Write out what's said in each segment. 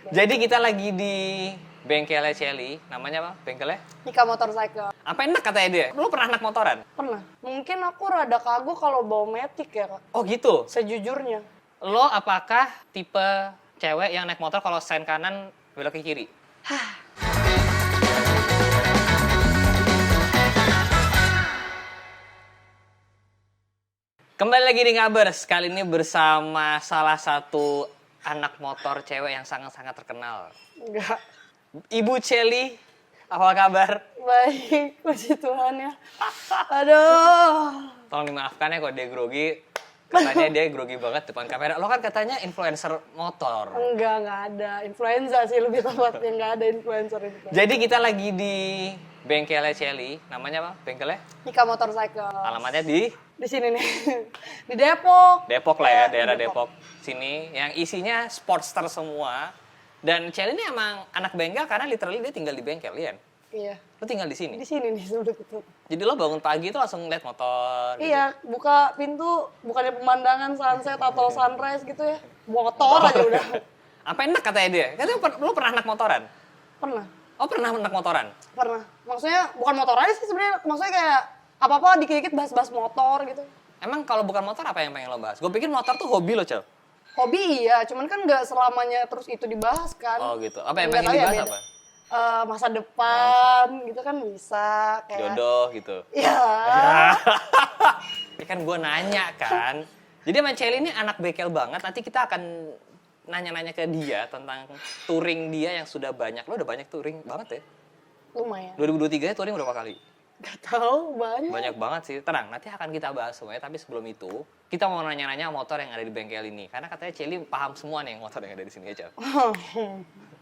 Jadi kita lagi di bengkelnya Celi, namanya apa bengkelnya? Mika Motorcycle. Apa enak katanya dia? Lu pernah anak motoran? Pernah. Mungkin aku rada kagok kalau bawa matic ya, Kak. Oh gitu? Sejujurnya. Lo apakah tipe cewek yang naik motor kalau sen kanan belok ke kiri? Kembali lagi di Ngabers, kali ini bersama salah satu anak motor cewek yang sangat-sangat terkenal. Enggak. Ibu Celi, apa kabar? Baik, puji Tuhan ya. Aduh. Tolong dimaafkan ya kalau dia grogi. Katanya dia grogi banget depan kamera. Lo kan katanya influencer motor. Enggak ada. Influenza sih lebih tepatnya. Enggak ada influencer. Jadi kita lagi di bengkelnya Celi, namanya apa bengkelnya? Mika Motorcycle. Alamatnya di Sini nih. Di Depok. Depok lah ya, di daerah Depok. Sini yang isinya sportster semua. Dan Celi ini emang anak bengkel karena literally dia tinggal di bengkel, Lian. Iya. Lo tinggal di sini? Di sini nih sudah tutup. Jadi lo bangun pagi tuh langsung lihat motor. Iya, buka pintu bukannya pemandangan sunset atau sunrise gitu ya. Motor aja udah. Apa enak katanya dia? Katanya lo pernah anak motoran? Pernah. Oh pernah anak motoran? Pernah. Maksudnya bukan motor aja sih sebenarnya. Maksudnya kayak apa-apa dikit-dikit bahas-bahas motor gitu. Emang kalau bukan motor apa yang pengen lo bahas? Gue pikir motor tuh hobi lo, Cel. Hobi iya, cuman kan nggak selamanya terus itu dibahas kan. Oh gitu. Apa yang Nggak pengen tahu ya, dibahas beda. apa? Masa depan gitu kan bisa kayak. Jodoh gitu. Iya. Ya kan gue nanya kan. Jadi sama Celi ini anak bengkel banget. Nanti kita akan nanya-nanya ke dia tentang touring dia yang sudah banyak. Lo udah banyak touring banget ya? Lumayan. 2023 touring berapa kali? Gak tahu banyak. Banyak banget sih. Tenang, nanti akan kita bahas semuanya. Tapi sebelum itu, kita mau nanya-nanya motor yang ada di bengkel ini. Karena katanya Celi paham semua nih motor yang ada di sini aja.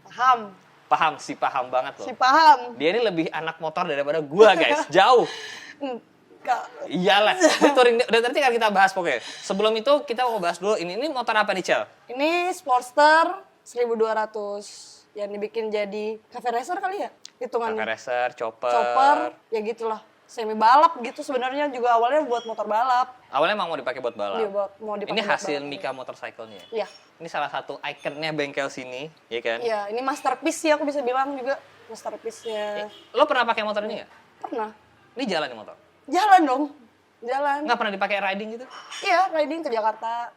Paham. Paham banget loh. Si paham. Dia ini lebih anak motor daripada gua, guys. Jauh. Enggak. Iyalah. Ini touring udah nanti kan kita bahas pokoknya. Sebelum itu kita mau bahas dulu ini motor apa nih, Cel? Ini Sportster 1200 yang dibikin jadi cafe racer kali ya? Hitungannya. Cafe racer, Chopper, ya gitulah. Semi balap gitu sebenarnya juga awalnya buat motor balap. Awalnya emang mau dipakai buat balap. Dia mau dipakai Ini buat hasil balap. Mika Motorcycle-nya. Iya. Ini salah satu ikonnya bengkel sini, ya kan? Iya, ini masterpiece sih aku bisa bilang juga masterpiece-nya. Lo pernah pakai motor ini nggak? Pernah. Ini jalan nih motor? Jalan dong. Jalan. Nggak pernah dipakai riding gitu? Iya, riding ke Jakarta.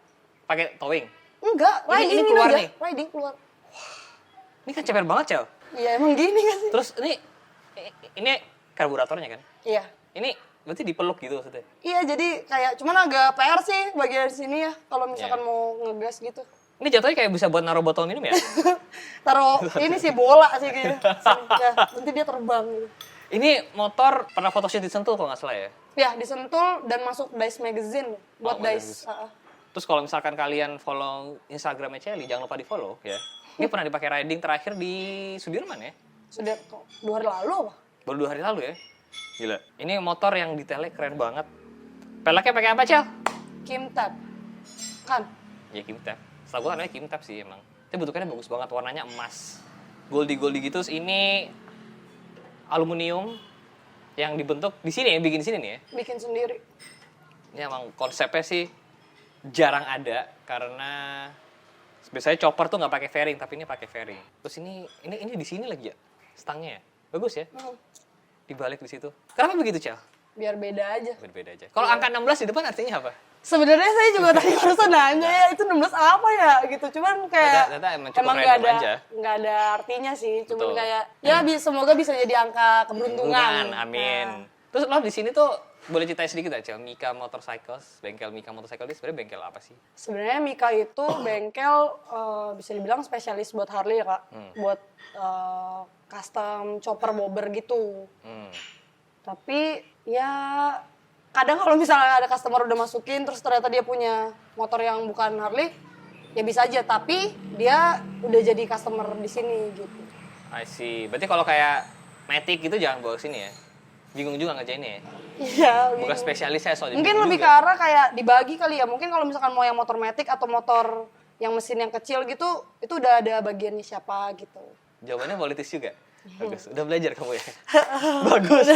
Pakai towing? Enggak, riding ini keluar aja. nih? Riding keluar. Ini kan ceper banget, Cel. Iya, emang gini kan sih? Terus ini karburatornya kan? Iya. Ini berarti dipeluk gitu maksudnya? Iya, jadi kayak cuman agak PR sih bagian sini ya kalau misalkan Iya. mau ngegas gitu. Ini jatuhnya kayak bisa buat naruh botol minum ya? Taruh ini sih bola sih gitu. Ya, nanti dia terbang gitu. Ini motor pernah photoshoot di Sentul kalau nggak salah ya? Ya, disentul dan masuk Dice Magazine buat Oh, Dice. Terus kalau misalkan kalian follow Instagramnya Celi, jangan lupa di follow ya. Ini pernah dipakai riding terakhir di Sudirman ya? Sudah 2 hari lalu apa? Baru 2 hari lalu ya? Gila. Ini motor yang detailnya keren banget. Peleknya pakai apa, Cel? Kimtap. Kan? Ya Kimtap. Setahu gue namanya Kimtap sih emang. Tapi bentukannya bagus banget, warnanya emas. Goldie gitu. Terus ini aluminium yang dibentuk di sini ya, bikin di sini nih ya. Bikin sendiri. Ini emang konsepnya sih jarang ada karena biasanya chopper tuh nggak pakai fairing, tapi ini pakai fairing. Terus ini di sini lagi ya stangnya ya, bagus ya. Di balik di situ. Kenapa begitu, Cel? Biar beda aja. Beda aja. Kalau angka 16 di depan artinya apa? Sebenarnya saya juga tadi barusan nanya ya itu 16 apa ya gitu. Cuman kayak Ternyata emang cukup nggak random aja. nggak ada artinya sih. Cuman Betul. kayak ya semoga bisa jadi angka keberuntungan. Amin. Nah, Terus lo di sini tuh boleh ceritain sedikit aja, Mika Motorcycles, bengkel Mika Motorcycle ini sebenarnya bengkel apa sih? sebenarnya Mika itu bengkel bisa dibilang spesialis buat Harley ya Kak. Buat custom chopper bobber gitu. Tapi ya kadang kalau misalnya ada customer udah masukin terus ternyata dia punya motor yang bukan Harley, ya bisa aja. Tapi dia udah jadi customer di sini gitu. I see. Berarti kalau kayak Matic gitu jangan bawa sini ya? Bingung juga ngerjainnya ya? Iya. Bukan spesialisnya soalnya. Mungkin bingung lebih ke juga. arah kayak dibagi kali ya. Mungkin kalau misalkan mau yang motor matic atau motor yang mesin yang kecil gitu, itu udah ada bagiannya siapa gitu. Jawabannya politis juga. Bagus. Udah belajar kamu ya? bagus.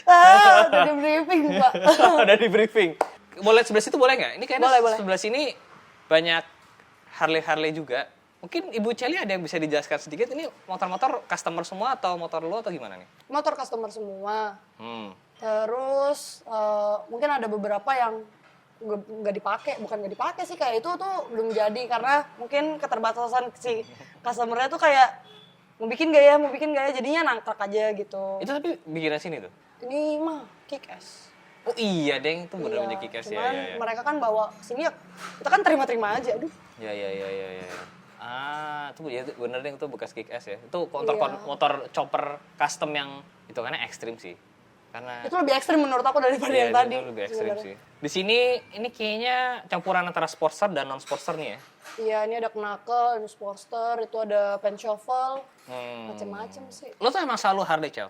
Udah di briefing, Pak. Udah di briefing. Boleh sebelah situ boleh nggak? Ini kayaknya Boleh. sebelah sini banyak Harley juga. Mungkin Ibu Celi ada yang bisa dijelaskan sedikit, ini motor-motor customer semua atau motor lu atau gimana nih? Motor customer semua. Hmm. Terus mungkin ada beberapa yang nggak dipakai, bukan nggak dipakai sih, kayak itu tuh belum jadi karena mungkin keterbatasan si customernya tuh kayak mau bikin gak ya, jadinya nangkrak aja gitu. Itu tapi bikinan sini tuh? Ini mah kick-ass. Oh iya, Deng, itu bener-bener Iya, kick-ass ya. cuman Ya. mereka kan bawa sini ya, kita kan terima-terima aja, aduh. Ya. Itu ya bener Deng, itu bekas kick-ass ya. Itu motor Iya. motor chopper custom yang itu kan ekstrim sih. Karena Itu lebih ekstrim menurut aku daripada iya, yang tadi. itu lebih ekstrim sebenarnya. sih. Di sini ini kayaknya campuran antara Sportster dan non Sportster nih ya. Iya, ini ada knuckle, ini Sportster, itu ada pen shovel, Hmm. macem-macem sih. Lo tuh emang selalu Harley, Cel?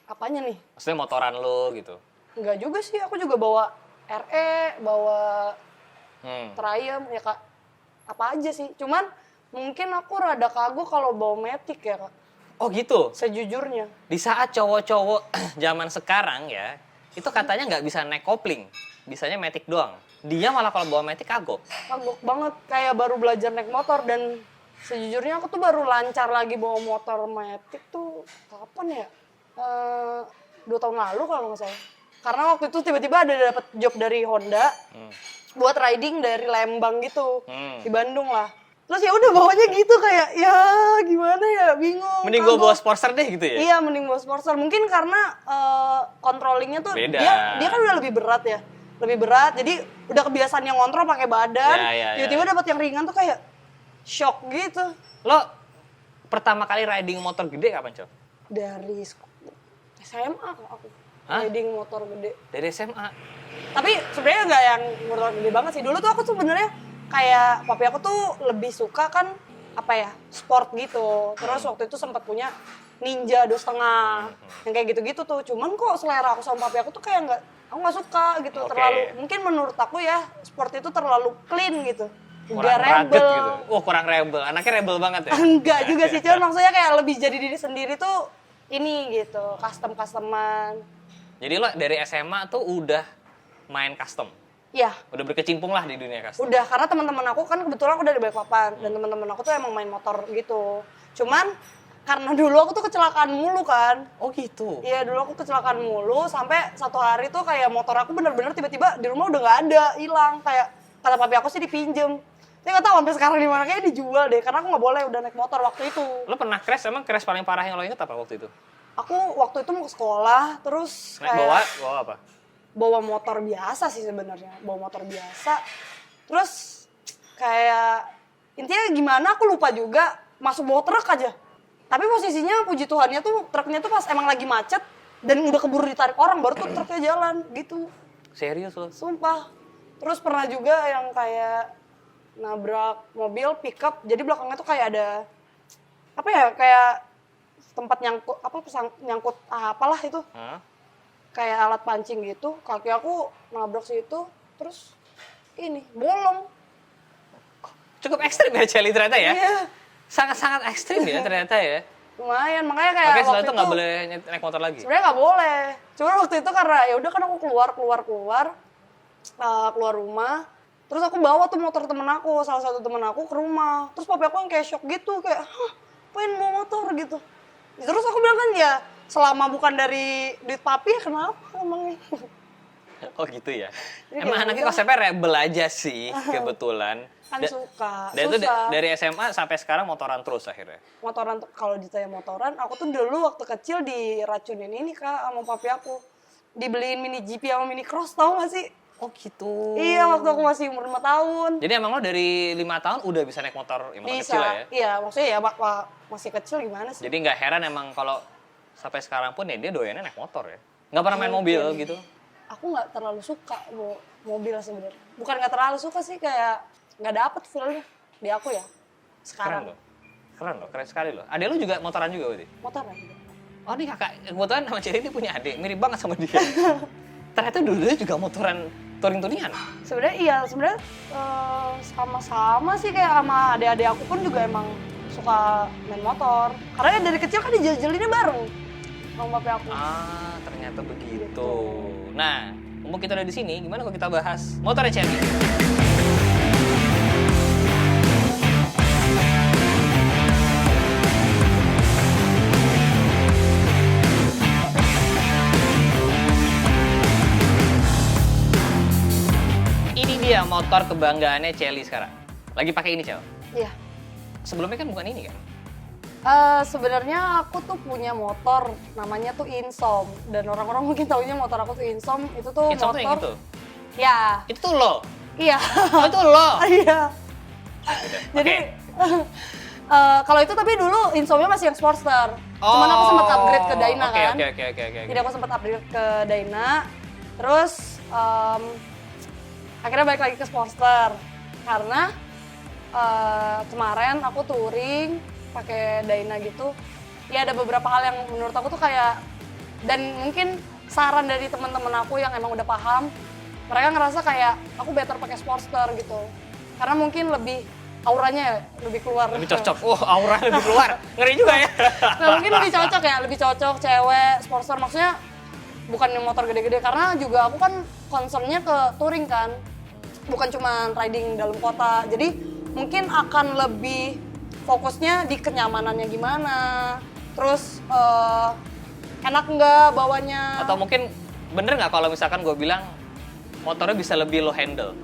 Apanya nih? Maksudnya motoran lo gitu. Enggak juga sih, aku juga bawa RE, bawa Hmm. Triumph, ya Kak. Apa aja sih. Cuman mungkin aku rada kagok kalau bawa Matic ya Kak, Oh gitu. sejujurnya. Di saat cowok-cowok zaman sekarang ya, itu katanya nggak bisa naik kopling, bisanya matic doang. Dia malah kalau bawa matic kagok. Kagok banget, kayak baru belajar naik motor dan sejujurnya aku tuh baru lancar lagi bawa motor Matic tuh kapan ya? 2 tahun lalu kalau nggak salah. Karena waktu itu tiba-tiba ada dapat job dari Honda buat riding dari Lembang gitu, di Bandung lah. Terus ya udah bawanya gitu kayak ya gimana ya, bingung. Mending gue kagok. bawa Sportster deh gitu ya? Iya, mending bawa Sportster. Mungkin karena controllingnya tuh Beda. dia kan udah lebih berat ya. Lebih berat, jadi udah kebiasaan yang ngontrol pakai badan. Ya. Tiba-tiba dapat yang ringan tuh kayak shock gitu. Lo pertama kali riding motor gede kapan, Cel? Dari SMA kok aku. Hah? Riding motor gede. Dari SMA. Tapi sebenarnya nggak yang motor gede banget sih. Dulu tuh aku sebenarnya kayak papi aku tuh lebih suka kan apa ya, sport gitu. Terus waktu itu sempat punya Ninja 2,5 yang kayak gitu-gitu tuh. Cuman kok selera aku sama papi aku tuh kayak aku nggak suka gitu. Oke. Terlalu, mungkin menurut aku ya sport itu terlalu clean gitu. Kurang Udah rugged rebel. gitu. Oh, kurang rebel. Anaknya rebel banget ya? Enggak juga sih, cuman maksudnya kayak lebih jadi diri sendiri tuh ini gitu, custom-customan. Jadi lo dari SMA tuh udah main custom? Ya, Udah berkecimpung lah di dunia custom? udah, karena teman-teman aku kan kebetulan aku dari Balikpapan dan teman-teman aku tuh emang main motor gitu. Cuman karena dulu aku tuh kecelakaan mulu kan. Oh gitu? Iya, dulu aku kecelakaan mulu sampai satu hari tuh kayak motor aku bener-bener tiba-tiba di rumah udah nggak ada, hilang. Kayak kata papi aku sih dipinjem. Saya nggak tahu sampai sekarang di mana, kayaknya dijual deh karena aku nggak boleh udah naik motor waktu itu. Lo pernah crash? Emang crash paling parah yang lo inget apa waktu itu? Aku waktu itu mau ke sekolah terus Naik kayak bawa apa? bawa motor biasa sih sebenarnya, bawa motor biasa. Terus kayak intinya gimana aku lupa juga, masuk bawa truk aja. Tapi posisinya puji Tuhannya tuh truknya tuh pas emang lagi macet dan udah keburu ditarik orang baru tuh truknya jalan gitu. Serius lo? Sumpah. Terus pernah juga yang kayak nabrak mobil pickup, jadi belakangnya tuh kayak ada apa ya, kayak tempat nyangkut nyangkut apalah itu. Hah? Kayak alat pancing gitu, kaki aku nabrak situ, terus ini bolong. Cukup ekstrim ya Celi ternyata ya? Iya, Sangat-sangat ekstrim ya ternyata ya? lumayan. Makanya kayak Makanya setelah waktu itu nggak boleh naik motor lagi? sebenarnya nggak boleh. Cuma waktu itu karena ya udah kan aku keluar rumah, terus aku bawa tuh motor temen aku, salah satu temen aku ke rumah. Terus papi aku yang kayak shock gitu, kayak hah, pengen bawa motor gitu. Terus aku bilang kan ya selama bukan dari duit papi ya kenapa emangnya? Oh gitu ya? Jadi Emang kayak anaknya udah. konsepnya rebel aja sih kebetulan. Kan Da- suka, Dan itu susah. dari SMA sampai sekarang motoran terus akhirnya? Motoran, kalau ditanya motoran, aku tuh dulu waktu kecil diracunin ini Kak sama papi aku. Dibeliin mini GP sama mini cross, tau gak sih? Oh gitu? Iya, waktu aku masih umur 5 tahun. Jadi emang lo dari 5 tahun udah bisa naik motor yang Bisa, kecil ya? iya maksudnya ya masih kecil gimana sih? Jadi nggak heran emang kalau sampai sekarang pun ya dia doyannya naik motor ya? Nggak pernah main mobil gitu? Aku nggak terlalu suka bawa mobil sebenarnya. Bukan nggak terlalu suka sih, kayak nggak dapet feel-nya di aku ya. Keren Sekarang. loh. Keren sekali loh. Adek lu juga motoran juga berarti? Motoran. Oh ini kakak, kebetulan sama Ceri ini punya adik, mirip banget sama dia. Ternyata dulu-dulunya juga motoran touring-touringan? Sebenarnya sama-sama sih, kayak sama adik-adik aku pun juga emang suka main motor. Karena dari kecil kan dijajalinnya bareng sama papi aku. Ah, ternyata begitu. Nah, mumpung kita udah di sini, gimana kalau kita bahas motornya Ceri? motor kebanggaannya Celi sekarang. Lagi pakai ini, Cel. Iya. Sebelumnya kan bukan ini kan? Sebenarnya aku tuh punya motor namanya tuh Insom, dan orang-orang mungkin taunya motor aku tuh Insom. Itu tuh Insom tuh yang itu? Ya. Itu tuh lo? Iya. Oh, itu lo? Iya. Jadi Oke. kalau itu tapi dulu Insomnya masih yang Sportster. Cuman aku sempat upgrade ke Dyna kan. Oke. Jadi aku sempat upgrade ke Dyna. Terus akhirnya balik lagi ke Sportster karena kemarin aku touring pakai Dyna gitu. Ya ada beberapa hal yang menurut aku tuh kayak, dan mungkin saran dari teman-teman aku yang emang udah paham, mereka ngerasa kayak aku better pakai Sportster gitu. Karena mungkin lebih auranya lebih keluar. Lebih cocok. Aura lebih keluar. Ngeri juga ya. Nah, mungkin lebih cocok ya, lebih cocok cewek, Sportster. Maksudnya bukan yang motor gede-gede, karena juga aku kan concernnya ke touring kan. Bukan cuma riding dalam kota. Jadi mungkin akan lebih fokusnya di kenyamanannya gimana. Terus enak nggak bawanya. Atau mungkin bener nggak kalau misalkan gue bilang motornya bisa lebih lo handle?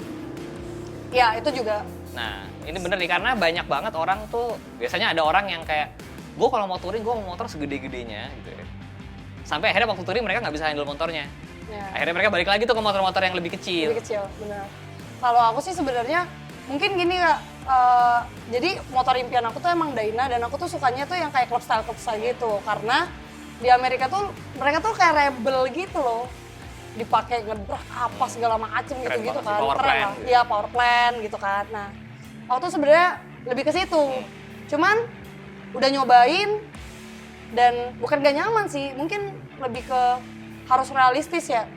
Ya, itu juga. Nah, ini bener nih, karena banyak banget orang tuh, biasanya ada orang yang kayak, gue kalau mau touring, gue mau motor segede-gedenya gitu ya. Sampai akhirnya waktu touring mereka nggak bisa handle motornya. Ya. Akhirnya mereka balik lagi tuh ke motor-motor yang lebih kecil. Lebih kecil, benar. Kalau aku sih sebenarnya mungkin gini Kak, jadi motor impian aku tuh emang Dyna, dan aku tuh sukanya tuh yang kayak club style gitu. Karena di Amerika tuh mereka tuh kayak rebel gitu loh. Dipakai ngedrak apa segala macem Keren gitu-gitu banget sih, kan. power Keren plant lah. gitu. Iya, power plant gitu kan. Nah, aku tuh sebenarnya lebih ke situ. Cuman udah nyobain dan bukan gak nyaman sih, mungkin lebih ke harus realistis ya.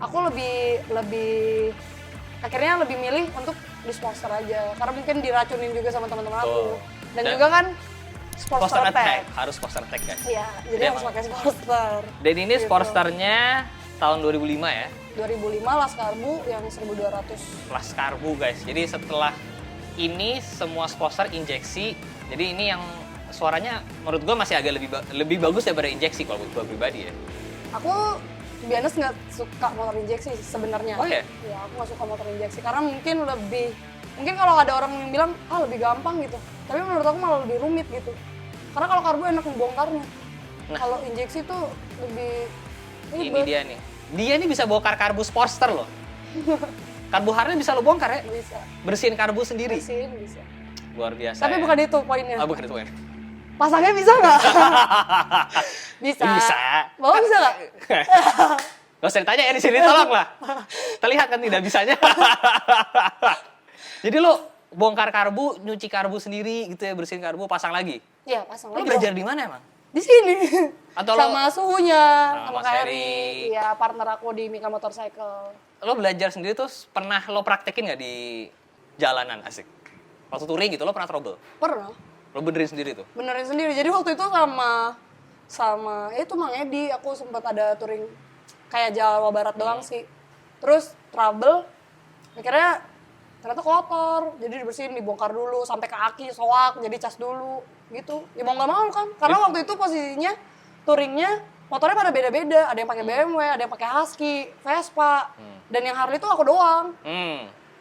Aku lebih akhirnya lebih milih untuk di Sportster aja, karena mungkin diracunin juga sama teman-teman aku. Dan juga kan Sportster Attack. Harus Sportster Attack guys. Iya, jadi Dia harus emang- pakai Sportster. Dan ini Gitu. Sportsternya tahun 2005 ya. 2005 Laskarbu yang 1200. Plus karbu guys. Jadi setelah ini semua Sportster injeksi. Jadi ini yang suaranya menurut gue masih agak lebih bagus daripada injeksi kalau buat gue pribadi ya. Aku biasa nggak suka motor injeksi sebenarnya. Oh ya? Iya, aku nggak suka motor injeksi karena mungkin kalau ada orang yang bilang lebih gampang gitu. Tapi menurut aku malah lebih rumit gitu. Karena kalau karbu enak ngebongkarnya. Nah. Kalau injeksi tuh lebih Ini ribet. dia nih. Dia nih bisa bongkar karbu Sportster loh. Karbuharnya bisa lo bongkar ya. Bisa. Bersihin karbu sendiri. Bersihin bisa. Luar biasa. Tapi ya. bukan itu poinnya. Oh, bukan itu poinnya. Pasangnya bisa nggak? Bisa. Bisa. Bawa bisa nggak? Gak usah ditanya ya di sini, tolong lah. Terlihat kan tidak bisanya. Jadi lo bongkar karbu, nyuci karbu sendiri gitu ya, bersihin karbu, pasang lagi. Iya, pasang Lo lagi. belajar di mana emang? Di sini. Atau lo- sama suhunya, sama Mas Kak Heri. Heri. Iya, partner aku di Mika Motorcycle. Lo belajar sendiri terus pernah lo praktekin nggak di jalanan asik? Waktu touring gitu lo pernah trouble? Pernah. Lo benerin sendiri tuh? Benerin sendiri. Jadi waktu itu sama itu Mang Edi, aku sempat ada touring kayak Jawa Barat doang sih. Terus trouble, akhirnya ternyata kotor, jadi dibersihin, dibongkar dulu sampai ke aki, soak, jadi cas dulu gitu. Ya mau nggak mau kan, karena waktu itu posisinya touringnya motornya pada beda-beda, ada yang pakai BMW, ada yang pakai Husky, Vespa, dan yang Harley tuh aku doang.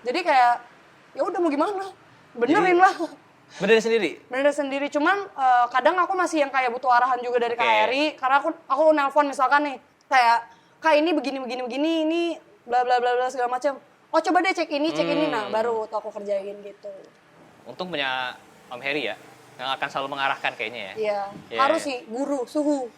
Jadi kayak ya udah mau gimana, benerin lah. Benerin sendiri? Bener sendiri, cuman kadang aku masih yang kayak butuh arahan juga dari Kak Oke. Heri, karena aku nelpon misalkan nih, kayak Kak ini begini, ini bla bla bla bla segala macam. Oh coba deh cek ini, nah baru tuh aku kerjain gitu. Untung punya Om Heri ya, yang akan selalu mengarahkan kayaknya ya. Iya, Iya, harus iya. sih guru suhu.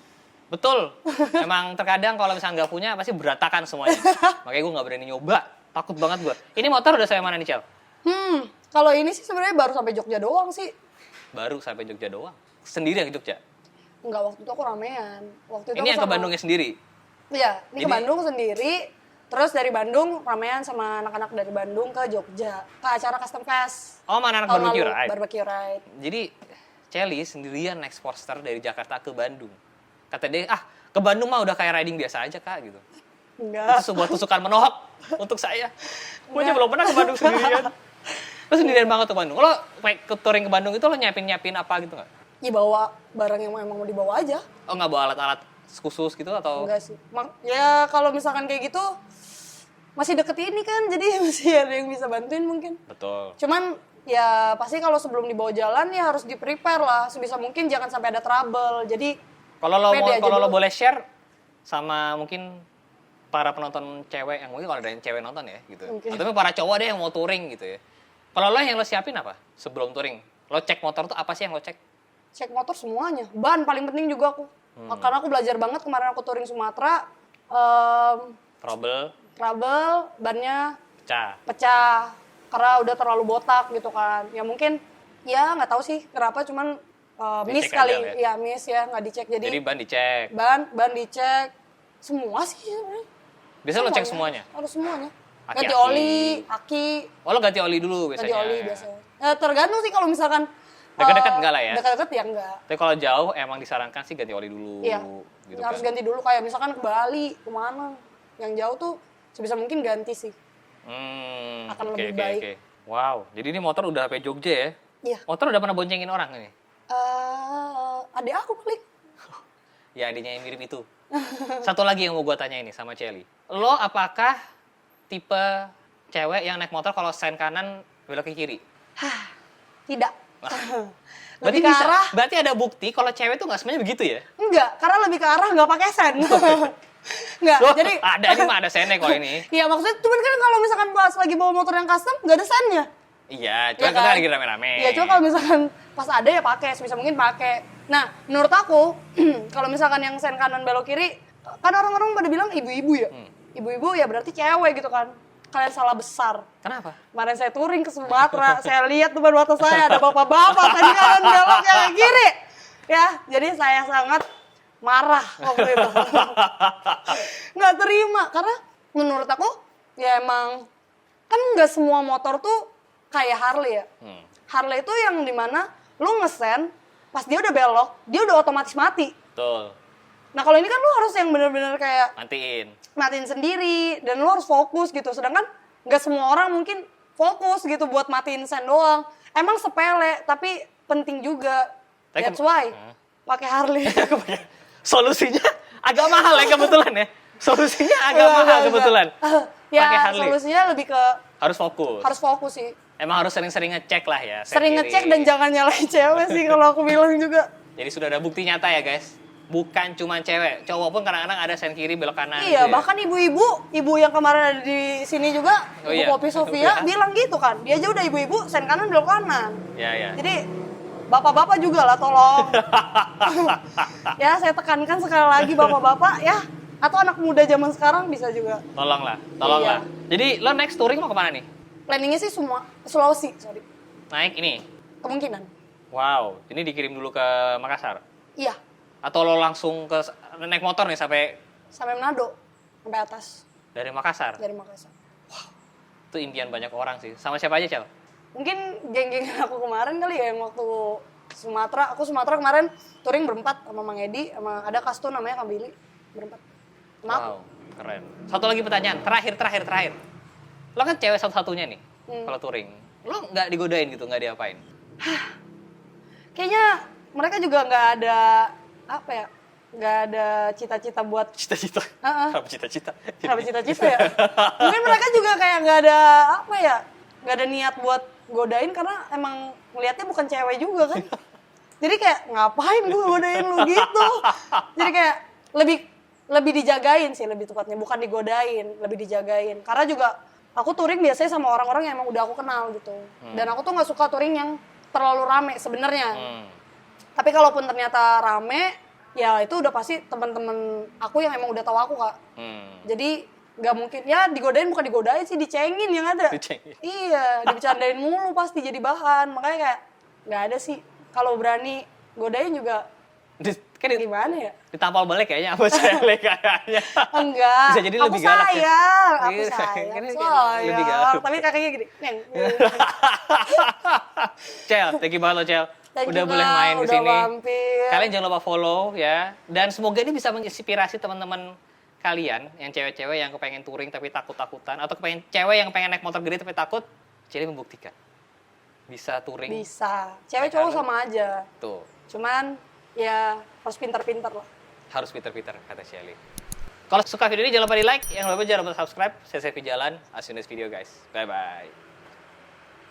Betul. Emang terkadang kalau misalnya nggak punya pasti berantakan semuanya. Makanya gue nggak berani nyoba. Takut banget gue. Ini motor udah sampai mana nih, Cel? Kalau ini sih sebenarnya baru sampai Jogja doang sih. Baru sampai Jogja doang. Sendiri yang ke Jogja? Enggak, waktu itu aku ramean. Waktu itu Ini aku yang ke sama- Bandungnya sendiri? Iya, ini ke Jadi- Bandung sendiri. Terus dari Bandung ramean sama anak-anak dari Bandung ke Jogja ke acara Custom Fest. Oh, mana anak Tahun barbecue lalu, ride? Barbecue ride. Jadi, Celi sendirian naik Sportster dari Jakarta ke Bandung. Kata dia, ke Bandung mah udah kayak riding biasa aja, Kak, gitu. Enggak. Itu sebuah tusukan menohok untuk saya. Gue aja belum pernah ke Bandung sendirian. Lo sendirian banget ke Bandung. Lo ke touring ke Bandung itu lo nyiapin apa gitu nggak? Ya bawa barang yang emang mau dibawa aja. Oh, nggak bawa alat-alat khusus gitu atau? Enggak sih. Ya kalau misalkan kayak gitu masih deket ini kan, jadi masih ada yang bisa bantuin mungkin. Betul. Cuman ya pasti kalau sebelum dibawa jalan ya harus di-prepare lah. Sebisa mungkin jangan sampai ada trouble. Jadi Kalau lo pede aja kalau lo dulu. boleh share sama mungkin para penonton cewek yang mungkin kalau ada yang cewek nonton ya gitu. Oke. Atau para cowok deh yang mau touring gitu ya. Kalau lo yang lo siapin apa sebelum touring? Lo cek motor tuh apa sih yang lo cek? Cek motor semuanya. Ban paling penting juga aku. Karena aku belajar banget kemarin aku touring Sumatera. Trouble, bannya Pecah. pecah. Karena udah terlalu botak gitu kan. Ya mungkin, ya nggak tahu sih kenapa. Cuman miss Dicek kali. aja, Ya miss ya, nggak dicek. Jadi ban dicek. ban dicek. Semua sih sebenarnya. Biasanya lo cek semuanya? Harus semuanya. Aki-aki. Ganti oli, aki, Oh lo ganti oli dulu biasanya? ganti oli biasanya. Tergantung sih kalau misalkan Dekat-dekat enggak lah ya? Dekat-dekat ya enggak. Tapi kalau jauh emang disarankan sih ganti oli dulu. Iya. Gitu Harus kan. ganti dulu kayak misalkan ke Bali, kemana. Yang jauh tuh sebisa mungkin ganti sih. Akan lebih baik. Oke. Wow, jadi ini motor udah sampai Jogja ya? Iya. Motor udah pernah boncengin orang ini? Adik aku paling. Ya adanya yang mirip itu. Satu lagi yang mau gue tanya ini sama Celi. Lo apakah tipe cewek yang naik motor kalau sen kanan belok ke kiri? Tidak. Berarti Lebih ke bisa. arah Berarti ada bukti kalau cewek tuh nggak sebenarnya begitu ya? enggak, karena lebih ke arah enggak pakai sen. Enggak, Loh, jadi ada ini mah ada sennya kalau ini. iya maksudnya cuman kan kalau misalkan pas lagi bawa motor yang custom enggak ada sennya. Iya, cuma Iya kita kan? lagi rame-rame. Iya, cuma kalau misalkan pas ada ya pakai, sebisa mungkin pakai. Nah, menurut aku kalau misalkan yang sen kanan belok kiri, kan orang-orang pada bilang ibu-ibu ya. Ibu-ibu ya berarti cewek gitu kan. Kalian salah besar. Kenapa? Kemarin saya touring ke Sumatera, saya lihat depan mata saya ada bapak-bapak tadi kanan belok ke kiri. Ya, jadi saya sangat marah waktu itu. Nggak terima, karena menurut aku ya emang kan nggak semua motor tuh kayak Harley ya. Harley itu yang dimana lu ngesen, pas dia udah belok, dia udah otomatis mati. Betul. Nah kalau ini kan lu harus yang bener-bener kayak Matiin sendiri, dan lu harus fokus gitu. Sedangkan nggak semua orang mungkin fokus gitu buat matiin sen doang. Emang sepele, tapi penting juga. Tapi That's why pakai Harley. Solusinya agak mahal ya kebetulan ya. Solusinya agak mahal kebetulan. Ya Pakai Harley. solusinya lebih ke Harus fokus. harus fokus sih. Emang harus sering-sering ngecek lah ya. set Sering kiri. ngecek dan jangan nyalain cewek sih kalau aku bilang juga. Jadi sudah ada bukti nyata ya guys. Bukan cuma cewek, cowok pun kadang-kadang ada sen kiri belok kanan. Iya, gitu ya. bahkan ibu yang kemarin ada di sini juga, Oh Ibu iya. Poppy Sofia bilang gitu kan. Dia aja udah ibu-ibu sen kanan belok kanan. Ya. Jadi bapak-bapak juga lah tolong. Ya, saya tekankan sekali lagi bapak-bapak ya, atau anak muda zaman sekarang bisa juga. Tolonglah. Iya. Jadi lo next touring mau kemana nih? Planningnya sih semua Sulawesi, sorry. Naik ini. Kemungkinan. Wow, ini dikirim dulu ke Makassar. Iya, Atau lo langsung ke naik motor nih sampai sampai Manado, sampai atas dari Makassar? dari Makassar. Itu impian banyak orang sih. Sama siapa aja, Cel? Mungkin geng-geng aku kemarin kali ya yang waktu Sumatera. Aku Sumatera kemarin touring berempat sama Mang Edi, sama ada Kasto namanya Kang Billy, berempat. Sama aku. Wow, keren. Satu lagi pertanyaan, terakhir. Lo kan cewek satu-satunya nih kalau touring. Lo nggak digodain gitu, nggak diapain? Kayaknya mereka juga nggak ada apa ya, nggak ada cita-cita buat Cita-cita. Heeh. Kenapa cita-cita? kenapa cita-cita ya. Mungkin mereka juga kayak nggak ada apa ya, nggak ada niat buat godain karena emang ngelihatnya bukan cewek juga kan. Jadi kayak ngapain gue godain lu gitu. Jadi kayak lebih dijagain sih, lebih tepatnya bukan digodain, lebih dijagain. Karena juga aku touring biasanya sama orang-orang yang emang udah aku kenal gitu. Dan aku tuh nggak suka touring yang terlalu rame sebenarnya. Tapi kalaupun ternyata rame, ya itu udah pasti teman-teman aku yang emang udah tahu aku kak. Jadi nggak mungkin ya digodain, bukan digodain sih, dicengin yang ada. Dicengin. Iya, dibicarain mulu pasti jadi bahan. Makanya kayak nggak ada sih. Kalau berani godain juga gimana ya? Ditampal balik kayaknya sama cewek kayaknya. Enggak. Bisa jadi lebih galak ya? sayang, aku Iya, sayang. kan lebih Sayang. galak. Tapi kakaknya gini. Neng. Cel, thank you banget lo, Cel. Thank Udah you, boleh Kak. main di Udah sini. mampir. Kalian jangan lupa follow ya. Dan semoga ini bisa menginspirasi teman-teman kalian yang cewek-cewek yang kepengen touring tapi takut-takutan, atau kepengen cewek yang pengen naik motor gede tapi takut. Jadi membuktikan bisa touring. Bisa. Cewek cowok sama aja. Tuh, Cuman ya harus pintar-pintar lah. harus pinter-pinter kata Shelly. Kalau suka video ini jangan lupa di like, yang lupa jangan lupa subscribe. Saya Sevi Jalan, as soon as video guys. Bye bye.